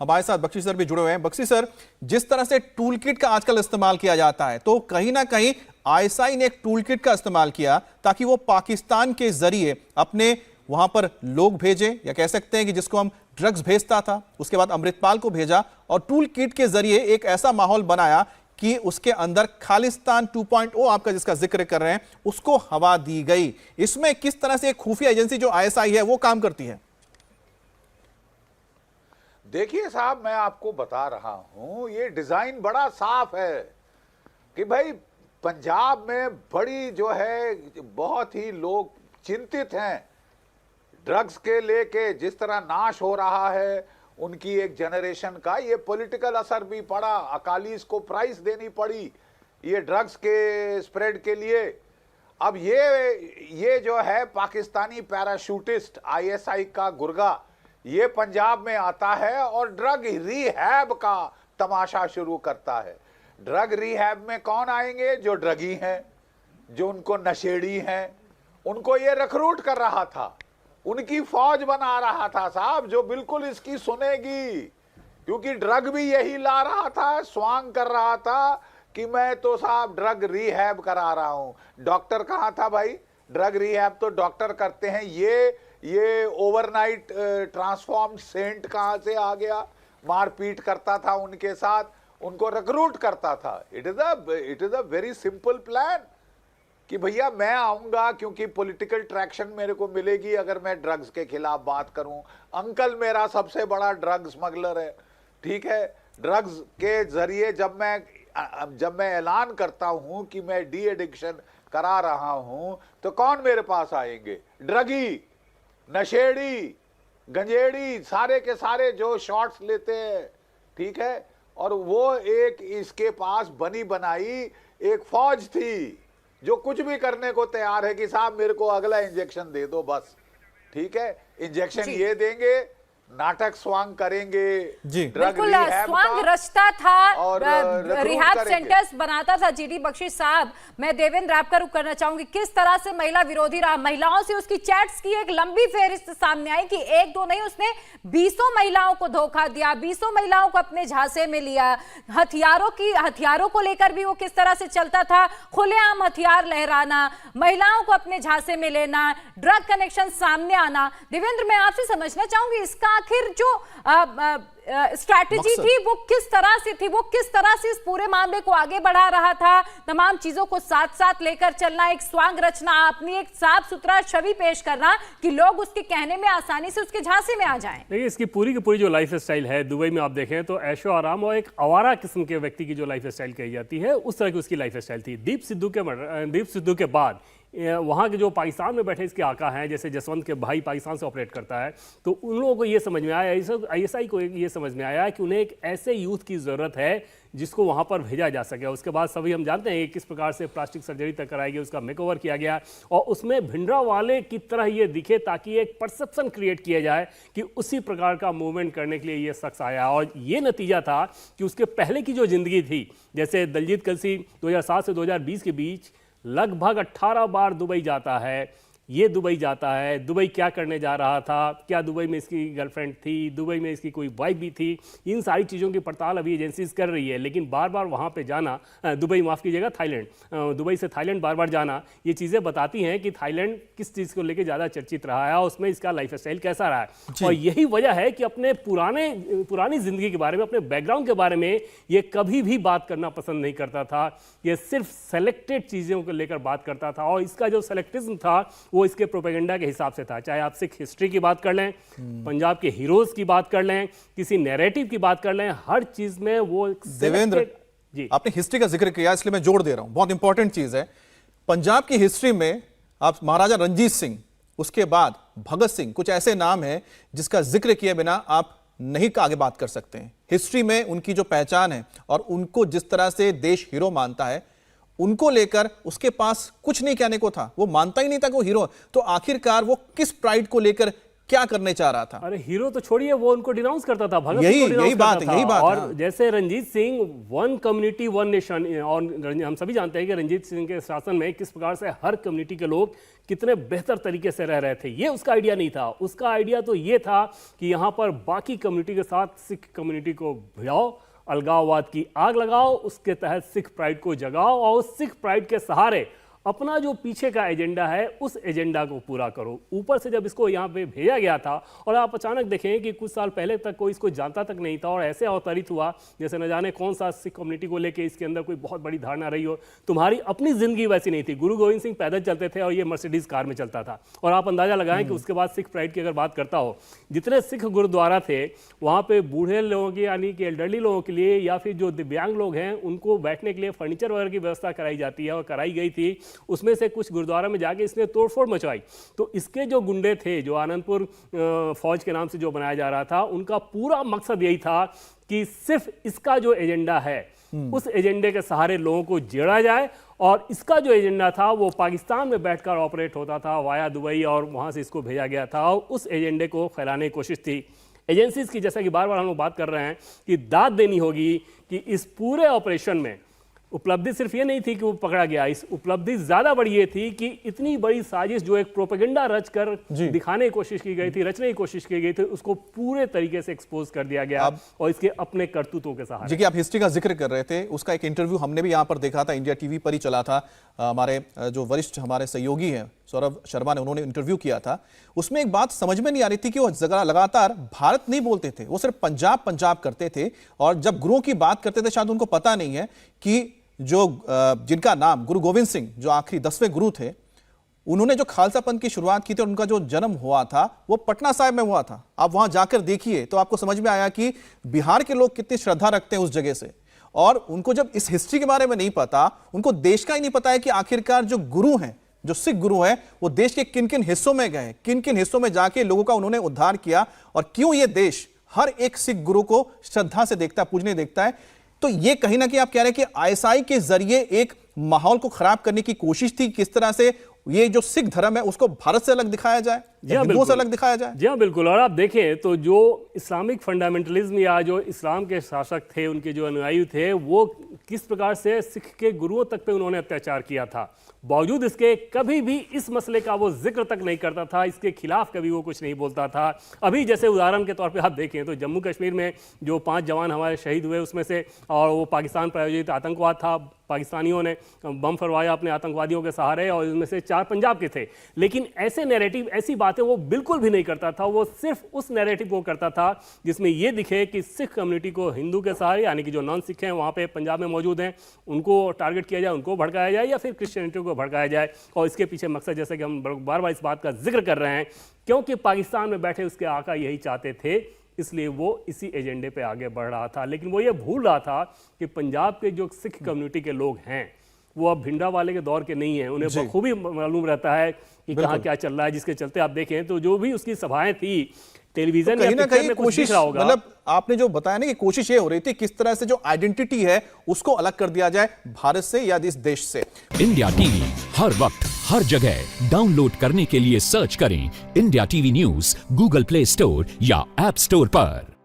हमारे साथ बख्शी सर भी जुड़े हुए हैं। बख्शी सर, जिस तरह से टूल किट का आजकल इस्तेमाल किया जाता है, तो कहीं ना कहीं आईएसआई ने एक टूल किट का इस्तेमाल किया ताकि वो पाकिस्तान के जरिए अपने वहां पर लोग भेजे, या कह सकते हैं कि जिसको हम ड्रग्स भेजता था, उसके बाद अमृतपाल को भेजा और टूल किट के जरिए एक ऐसा माहौल बनाया कि उसके अंदर खालिस्तान 2.0 आपका जिसका जिक्र कर रहे हैं उसको हवा दी गई। इसमें किस तरह से एक खुफिया एजेंसी जो आईएसआई है वो काम करती है? देखिए साहब, मैं आपको बता रहा हूं, ये डिजाइन बड़ा साफ है कि भाई पंजाब में बड़ी जो है बहुत ही लोग चिंतित हैं ड्रग्स के लेके, जिस तरह नाश हो रहा है उनकी एक जनरेशन का। ये पॉलिटिकल असर भी पड़ा, अकालीस को प्राइस देनी पड़ी ये ड्रग्स के स्प्रेड के लिए। अब ये जो है पाकिस्तानी पैराशूटिस्ट आईएसआई का गुर्गा, ये पंजाब में आता है और ड्रग रिहैब का तमाशा शुरू करता है। ड्रग रिहैब में कौन आएंगे? जो ड्रगी हैं, जो उनको नशेड़ी हैं, उनको ये रिक्रूट कर रहा था, उनकी फौज बना रहा था साहब, जो बिल्कुल इसकी सुनेगी, क्योंकि ड्रग भी यही ला रहा था, स्वांग कर रहा था कि मैं तो साहब ड्रग रिहैब करा रहा हूं। डॉक्टर कहां था भाई? ड्रग रिहैब तो डॉक्टर करते हैं, ये ओवरनाइट ट्रांसफॉर्म सेंट कहां से आ गया? मारपीट करता था उनके साथ, उनको रिक्रूट करता था। It is a very simple plan कि भैया मैं आऊंगा क्योंकि पॉलिटिकल ट्रैक्शन मेरे को मिलेगी अगर मैं ड्रग्स के खिलाफ बात करूं। अंकल मेरा सबसे बड़ा ड्रग स्मगलर है, ठीक है। ड्रग्स के जरिए जब मैं ऐलान करता हूं कि मैं डी एडिक्शन करा रहा हूं, तो कौन मेरे पास आएंगे? ड्रगी, नशेड़ी, गंजेड़ी, सारे के सारे जो शॉट्स लेते हैं, ठीक है। और वो एक इसके पास बनी बनाई एक फौज थी जो कुछ भी करने को तैयार है कि साहब मेरे को अगला इंजेक्शन दे दो बस, ठीक है। इंजेक्शन ये देंगे, नाटक स्वांग करेंगे, ड्रग स्वांग रचता था और रिहैब सेंटर्स बनाता था। जीडी बख्शी साहब, मैं देवेंद्र आपका रुख करना चाहूंगी, किस तरह से महिला विरोधी रहा, महिलाओं से उसकी चैट्स की एक लंबी फेहरिस्त सामने आई कि एक दो नहीं, उसने 20 महिलाओं को धोखा दिया, 20 महिलाओं को अपने झांसे में लिया। हथियारों को लेकर भी वो किस तरह से चलता था, खुलेआम हथियार लहराना, महिलाओं को अपने झांसे में लेना, ड्रग कनेक्शन सामने आना। देवेंद्र, मैं आपसे समझना चाहूंगी इसका आखिर जो स्ट्रैटेजी थी वो किस तरह से थी, वो किस तरह से इस पूरे मामले को आगे बढ़ा रहा था? तमाम चीजों को साथ साथ लेकर चलना, एक स्वांग रचना, अपनी एक साफ सुथरा छवि पेश करना कि लोग उसके कहने में आसानी से उसके झांसे में आ जाएं। देखिए, इसकी पूरी की पूरी जो लाइफ स्टाइल है दुबई में आप देखें तो ऐशो आराम और एक आवारा किस्म के व्यक्ति की जो लाइफ स्टाइल कही जाती है, उस तरह की उसकी लाइफ स्टाइल थी। दीप सिद्धू के बाद वहाँ के जो पाकिस्तान में बैठे इसके आका हैं, जैसे जसवंत के भाई पाकिस्तान से ऑपरेट करता है, तो उन लोगों को ये समझ में आया, आईएसआई को ये समझ में आया कि उन्हें एक ऐसे यूथ की ज़रूरत है जिसको वहाँ पर भेजा जा सके। उसके बाद सभी हम जानते हैं किस प्रकार से प्लास्टिक सर्जरी तक कराई गई, उसका मेकओवर किया गया और उसमें भिंडरा वाले की तरह ये दिखे ताकि एक परसेप्शन क्रिएट किया जाए कि उसी प्रकार का मूवमेंट करने के लिए ये शख्स आया। और ये नतीजा था कि उसके पहले की जो ज़िंदगी थी, जैसे दलजीत कलसी 2007 से 2020 के बीच लगभग 18 बार दुबई जाता है, ये दुबई जाता है। दुबई क्या करने जा रहा था, क्या दुबई में इसकी गर्लफ्रेंड थी, दुबई में इसकी कोई वाइफ भी थी, इन सारी चीज़ों की पड़ताल अभी एजेंसीज कर रही है। लेकिन बार बार वहाँ पे जाना, दुबई माफ़ कीजिएगा थाईलैंड, दुबई से थाईलैंड बार बार जाना, ये चीज़ें बताती हैं कि थाईलैंड किस चीज़ को लेकर ज़्यादा चर्चित रहा है और उसमें इसका लाइफ स्टाइल कैसा रहा है। और यही वजह है कि अपने पुरानी ज़िंदगी के बारे में, अपने बैकग्राउंड के बारे में ये कभी भी बात करना पसंद नहीं करता था। ये सिर्फ सेलेक्टेड चीज़ों को लेकर बात करता था और इसका जो सेलेक्टिज्म था वो इसके प्रोपेगेंडा के हिसाब से था। चाहे आप सिख हिस्ट्री की बात कर लें, पंजाब के हीरोज की बात कर लें, किसी नैरेटिव की बात कर लें, हर चीज में वो। देवेंद्र जी, आपने हिस्ट्री का जिक्र किया इसलिए मैं जोड़ दे रहा हूं, बहुत इंपॉर्टेंट चीज है। पंजाब की हिस्ट्री में आप महाराजा रणजीत सिंह, उसके बाद भगत सिंह, कुछ ऐसे नाम हैं जिसका जिक्र किए बिना आप नहीं आगे बात कर सकते हैं। हिस्ट्री में उनकी जो पहचान है और उनको जिस तरह से देश हीरो मानता है, उनको लेकर उसके पास कुछ नहीं कहने को था, वो मानता ही नहीं था कि वो हीरो। तो आखिरकार वो किस प्राइड को लेकर क्या करने चाह रहा था? अरे हीरो तो छोड़िए, वो उनको डिनाउंस करता था, भगत यही- सिंह को डिनाउंस यही बात करता है, यही था। बात, और हाँ। जैसे Ranjit Singh, one community one nation, और हम सभी जानते हैं कि रंजीत सिंह के शासन में किस प्रकार से हर कम्युनिटी के लोग कितने बेहतर तरीके से रह रहे थे। ये उसका आइडिया नहीं था। उसका आइडिया तो ये था कि यहाँ पर बाकी कम्युनिटी के साथ सिख कम्युनिटी को भिड़ाओ, अलगाववाद की आग लगाओ, उसके तहत सिख प्राइड को जगाओ और उस सिख प्राइड के सहारे अपना जो पीछे का एजेंडा है उस एजेंडा को पूरा करो। ऊपर से जब इसको यहाँ पे भेजा गया था, और आप अचानक देखें कि कुछ साल पहले तक कोई इसको जानता तक नहीं था और ऐसे अवतरित हुआ जैसे न जाने कौन सा सिख कम्युनिटी को लेके इसके अंदर कोई बहुत बड़ी धारणा रही हो। तुम्हारी अपनी जिंदगी वैसी नहीं थी। गुरु गोविंद सिंह पैदल चलते थे और ये मर्सिडीज कार में चलता था। और आप अंदाजा लगाएं कि उसके बाद सिख प्राइड की अगर बात करता हो, जितने सिख गुरुद्वारा थे वहाँ पे बूढ़े लोगों की, यानी कि एल्डरली लोगों के लिए या फिर जो दिव्यांग लोग हैं उनको बैठने के लिए फर्नीचर वगैरह की व्यवस्था कराई जाती है और कराई गई थी। उसमें से कुछ गुरुद्वारा में जाके इसने तोड़फोड़ मचवाई। तो इसके जो गुंडे थे, जो आनंदपुर फौज के नाम से जो बनाया जा रहा था, उनका पूरा मकसद यही था कि सिर्फ इसका जो एजेंडा है उस एजेंडे के सहारे लोगों को जेड़ा जाए। और इसका जो एजेंडा था वो पाकिस्तान में बैठकर ऑपरेट होता था वाया दुबई, और वहां से इसको भेजा गया था और उस एजेंडे को फैलाने की कोशिश थी। एजेंसीज की, जैसा कि बार बार हम लोग बात कर रहे हैं, कि दाद देनी होगी कि इस पूरे ऑपरेशन में उपलब्धि सिर्फ ये नहीं थी कि वो पकड़ा गया, इस उपलब्धि ज्यादा बड़ी ये थी कि इतनी बड़ी साजिश जो एक प्रोपेगेंडा रच कर दिखाने की कोशिश की गई थी, रचने की कोशिश की गई थी, उसको पूरे तरीके से एक्सपोज कर दिया गया और इसके अपने करतूतों के सहारे। जी कि आप हिस्ट्री का जिक्र कर रहे थे, उसका एक इंटरव्यू हमने भी यहाँ पर देखा था, इंडिया टीवी पर ही चला था। हमारे जो वरिष्ठ हमारे सहयोगी हैं सौरभ शर्मा ने, उन्होंने इंटरव्यू किया था। उसमें एक बात समझ में नहीं आ रही थी कि वो लगातार भारत नहीं बोलते थे, वो सिर्फ पंजाब पंजाब करते थे। और जब गुरुओं की बात करते थे शायद उनको पता नहीं है कि जो जिनका नाम गुरु गोविंद सिंह, जो आखिरी 10वें गुरु थे, उन्होंने जो खालसा पंथ की शुरुआत की थी और उनका जो जन्म हुआ था वो पटना साहिब में हुआ था। आप वहां जाकर देखिए तो आपको समझ में आया कि बिहार के लोग कितनी श्रद्धा रखते हैं उस जगह से। और उनको जब इस हिस्ट्री के बारे में नहीं पता, उनको देश का ही नहीं पता है कि आखिरकार जो गुरु हैं, जो सिख गुरु हैं, वो देश के किन किन हिस्सों में गए, किन किन हिस्सों में जाके लोगों का उन्होंने उद्धार किया, और क्यों ये देश हर एक सिख गुरु को श्रद्धा से देखता है, पूजने देखता है। तो ये कहीं ना कहीं आप कह रहे हैं कि आईएसआई के जरिए एक माहौल को खराब करने की कोशिश थी, किस तरह से ये जो सिख धर्म है उसको भारत से अलग दिखाया जाए, हिंदुओं से अलग दिखाया जाए। जी हाँ, बिल्कुल। और आप देखें तो जो इस्लामिक फंडामेंटलिज्म या जो इस्लाम के शासक थे, उनके जो अनुयायी थे, वो किस प्रकार से सिख के गुरुओं तक पे उन्होंने अत्याचार किया था, बावजूद इसके कभी भी इस मसले का वो जिक्र तक नहीं करता था, इसके खिलाफ कभी वो कुछ नहीं बोलता था। अभी जैसे उदाहरण के तौर पे आप देखें तो जम्मू कश्मीर में जो 5 जवान हमारे शहीद हुए उसमें से, और वो पाकिस्तान प्रायोजित आतंकवाद था, पाकिस्तानियों ने बम फरवाया अपने आतंकवादियों के सहारे, और इनमें से 4 पंजाब के थे। लेकिन ऐसे नैरेटिव, ऐसी बातें वो बिल्कुल भी नहीं करता था। वो सिर्फ उस नैरेटिव को करता था जिसमें ये दिखे कि सिख कम्युनिटी को हिंदू के सहारे, यानी कि जो नॉन सिख हैं वहाँ पे पंजाब में मौजूद हैं, उनको टारगेट किया जाए, उनको भड़काया जाए, या फिर क्रिश्चियनिटी को भड़काया जाए। और इसके पीछे मकसद, जैसे कि हम बार बार इस बात का जिक्र कर रहे हैं, क्योंकि पाकिस्तान में बैठे उसके आका यही चाहते थे, इसलिए वो इसी एजेंडे पे आगे बढ़ रहा था। लेकिन वो ये भूल रहा था कि पंजाब के जो सिख कम्युनिटी के लोग हैं वो अब भिंडा वाले के दौर के नहीं हैं। उन्हें बखूबी मालूम रहता है कि कहाँ क्या चल रहा है, जिसके चलते आप देखें तो जो भी उसकी सभाएं थी टेलीविजन तो कहीं ना कहीं कोशिश, मतलब आपने जो बताया ना कि कोशिश ये हो रही थी किस तरह से जो आइडेंटिटी है उसको अलग कर दिया जाए भारत से या इस देश से। इंडिया टीवी हर वक्त हर जगह डाउनलोड करने के लिए सर्च करें India TV news Google play store या ऐप स्टोर पर।